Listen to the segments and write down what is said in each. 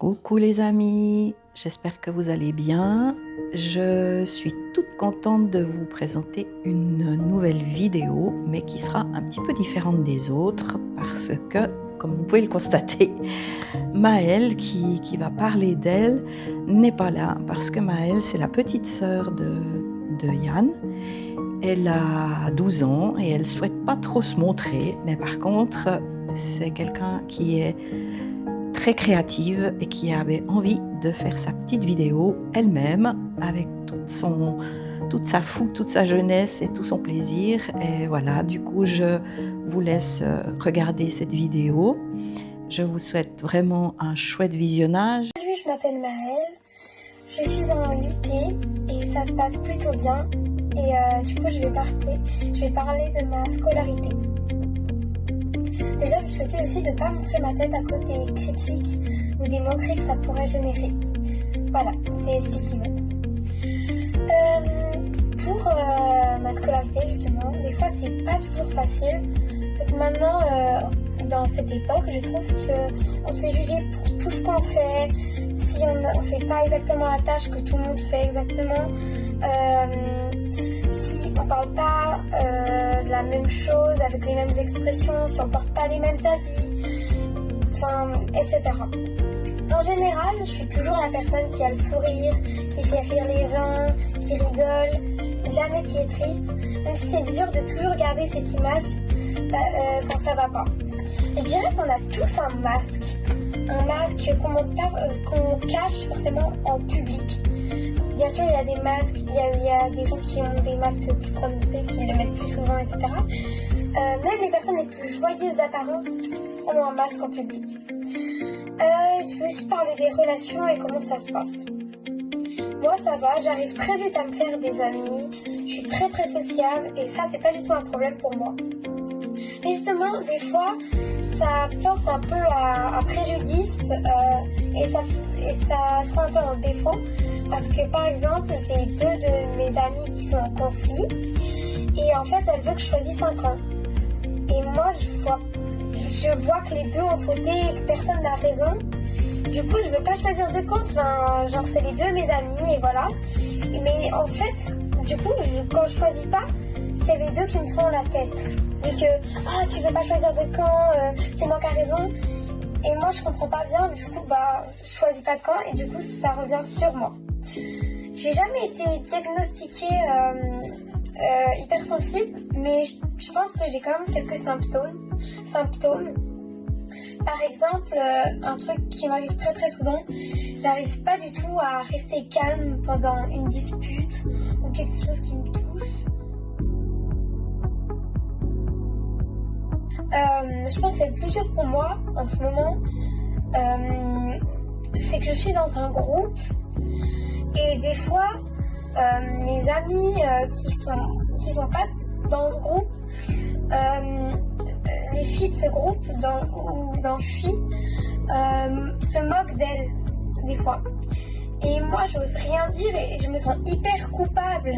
Coucou les amis, j'espère que vous allez bien. Je suis toute contente de vous présenter une nouvelle vidéo, mais qui sera un petit peu différente des autres parce que, comme vous pouvez le constater, Maëlle, qui va parler d'elle, n'est pas là parce que Maëlle, c'est la petite sœur de Yann. Elle a 12 ans et elle ne souhaite pas trop se montrer, mais par contre, c'est quelqu'un qui est très créative et qui avait envie de faire sa petite vidéo elle-même avec toute sa fougue, toute sa jeunesse et tout son plaisir. Et voilà, du coup, je vous laisse regarder cette vidéo. Je vous souhaite vraiment un chouette visionnage. Salut, je m'appelle Maëlle, je suis en UP et ça se passe plutôt bien. Et du coup, je vais parler de ma scolarité. Déjà, j'ai choisi aussi de ne pas montrer ma tête à cause des critiques ou des moqueries que ça pourrait générer. Voilà, c'est expliqué. Pour ma scolarité, justement, des fois, c'est pas toujours facile. Donc maintenant, dans cette époque, je trouve qu'on se fait juger pour tout ce qu'on fait. Si on ne fait pas exactement la tâche que tout le monde fait exactement, si on ne parle pas la même chose avec les mêmes expressions, si on ne porte pas les mêmes habits, enfin, etc. En général, je suis toujours la personne qui a le sourire, qui fait rire les gens, qui rigole, jamais qui est triste, même si c'est dur de toujours garder cette image quand ça va pas. Je dirais qu'on a tous un masque qu'on cache forcément en public. Bien sûr, il y a des masques, il y a des gens qui ont des masques plus prononcés, qui le mettent plus souvent, etc. Même les personnes les plus joyeuses d'apparence ont un masque en public. Je vais aussi parler des relations et comment ça se passe. Moi, ça va, j'arrive très vite à me faire des amis, je suis très très sociable et ça, c'est pas du tout un problème pour moi. Mais justement, des fois, ça porte un peu à préjudice et ça se rend un peu en défaut parce que, par exemple, j'ai 2 de mes amies qui sont en conflit et en fait, elle veut que je choisisse un camp. Et moi, je vois que les 2 ont fauté et que personne n'a raison. Du coup, je veux pas choisir de camp, enfin, genre, c'est les 2 mes amies et voilà. Mais en fait, du coup, quand je choisis pas, c'est les 2 qui me font la tête. Vu que, tu veux pas choisir de camp, c'est moi qui ai raison. Et moi, je comprends pas bien, du coup, je choisis pas de camp et du coup, ça revient sur moi. J'ai jamais été diagnostiquée hypersensible, mais je pense que j'ai quand même quelques symptômes. Par exemple, un truc qui m'arrive très très souvent, j'arrive pas du tout à rester calme pendant une dispute ou quelque chose qui me touche. Je pense que c'est le plus dur pour moi en ce moment, c'est que je suis dans un groupe et des fois mes amis qui sont pas dans ce groupe, les filles de ce groupe dont je suis se moquent d'elles des fois. Et moi j'ose rien dire et je me sens hyper coupable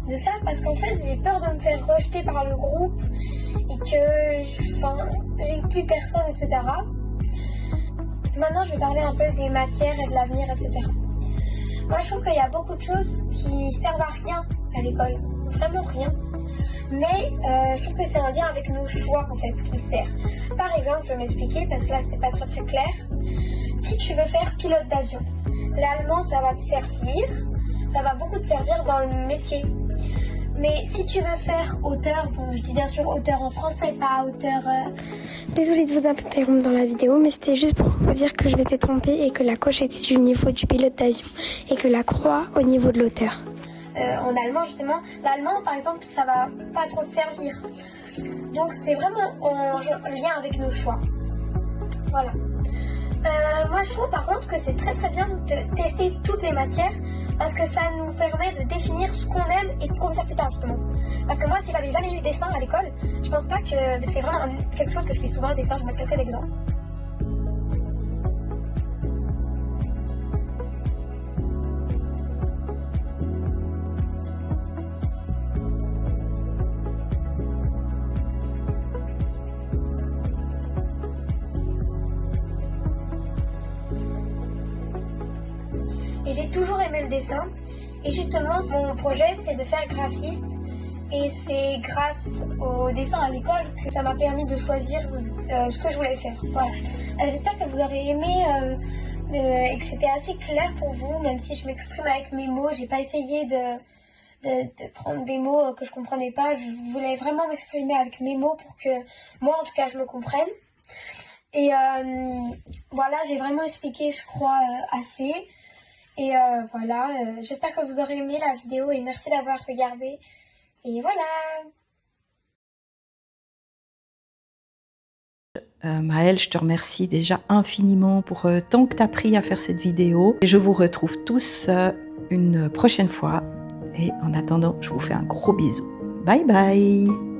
de ça parce qu'en fait j'ai peur de me faire rejeter par le groupe et que j'ai plus personne, etc. Maintenant je vais parler un peu des matières et de l'avenir, etc. Moi je trouve qu'il y a beaucoup de choses qui servent à rien à l'école, vraiment rien. Mais je trouve que c'est en lien avec nos choix en fait, ce qui sert. Par exemple, je vais m'expliquer parce que là c'est pas très très clair. Si tu veux faire pilote d'avion, l'allemand ça va te servir, ça va beaucoup te servir dans le métier. Mais si tu veux faire auteur, bon je dis bien sûr auteur en français, pas auteur... Désolée de vous interrompre dans la vidéo, mais c'était juste pour vous dire que je m'étais trompée et que la coche était du niveau du pilote d'avion et que la croix au niveau de l'auteur. En allemand justement, l'allemand par exemple ça va pas trop te servir. Donc c'est vraiment en lien avec nos choix. Voilà. Moi je trouve par contre que c'est très très bien de tester toutes les matières parce que ça nous permet de définir ce qu'on aime et ce qu'on veut faire plus tard justement. Parce que moi si j'avais jamais eu dessin à l'école, je pense pas que, vu que c'est vraiment quelque chose que je fais souvent le dessin, je vais mettre quelques exemples. j'ai toujours aimé le dessin. Et justement, mon projet, c'est de faire graphiste. Et c'est grâce au dessin à l'école que ça m'a permis de choisir ce que je voulais faire. Voilà. J'espère que vous aurez aimé et que c'était assez clair pour vous, même si je m'exprime avec mes mots. J'ai pas essayé de prendre des mots que je comprenais pas. Je voulais vraiment m'exprimer avec mes mots pour que moi, en tout cas, je me comprenne. Et voilà, j'ai vraiment expliqué, je crois, assez. Et voilà, j'espère que vous aurez aimé la vidéo et merci d'avoir regardé. Et voilà. Maëlle, je te remercie déjà infiniment pour tant que tu as pris à faire cette vidéo. Et je vous retrouve tous une prochaine fois. Et en attendant, je vous fais un gros bisou. Bye bye!